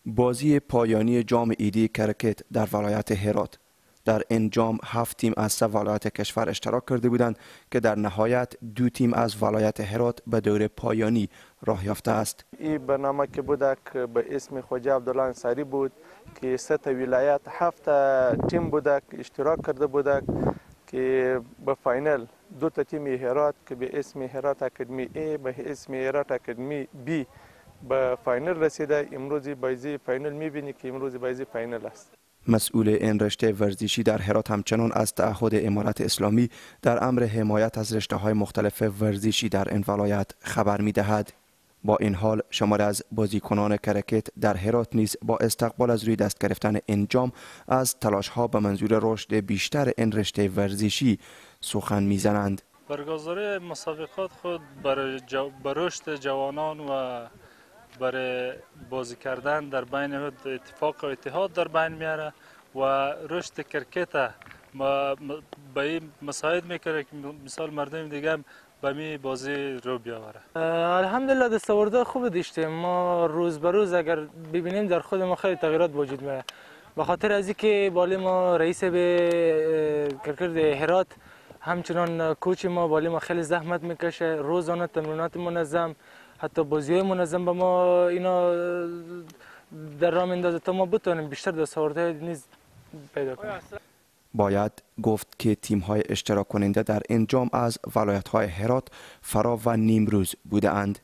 بازی پایانی جام ایدی کرکت در ولایت هرات. در این جام 7 تیم از 3 ولایت کشور اشتراک کرده بودند که در نهایت 2 تیم از ولایت هرات به دور پایانی راه یافته است. این برنامه که بودک به اسم خواجه عبدالله انصاری بود که 3 ولایت 7 تیم بودک اشتراک کرده بودک که به فاینل 2 تیم هرات که به اسم هرات اکادمی A به اسم هرات اکادمی B به فاینل رسیده. امروز بازی فاینل می‌بینی که امروز بازی فاینل است. مسئول این رشته ورزشی در هرات همچنان از تعهد امارت اسلامی در امر حمایت از رشته‌های مختلف ورزشی در این ولایت خبر می‌دهد. با این حال شماری از بازیکنان کرکت در هرات نیز با استقبال از روی دست گرفتن این جام از تلاش‌ها به منظور رشد بیشتر این رشته ورزشی سخن می‌زنند. برگزاری مسابقات خود برای رشد جوانان و برای بازی کردن در بین اتفاق و اتحاد در بین میاره و رشد کرکت به این مساعد میکنه که مثال مردم دیگه هم به می بازی رو بیاوره. الحمدلله دستاوردهای خوب داشتیم. ما روز به روز اگر ببینیم در خود ما خیلی تغییرات وجود میاره. به خاطر از اینکه بالی ما رئیس به کرکت هرات همچنان کوچ ما بالی ما خیلی زحمت میکشه، روزانه تمرینات منظم، حتی بازی‌های منظم به ما اینا در راه میندازه تا ما بتونیم بیشتر دستاوردهای نیز پیدا کنیم. باید گفت که تیم‌های اشتراک کننده در این جام از ولایت‌های هرات، فرا و نیمروز بوده‌اند.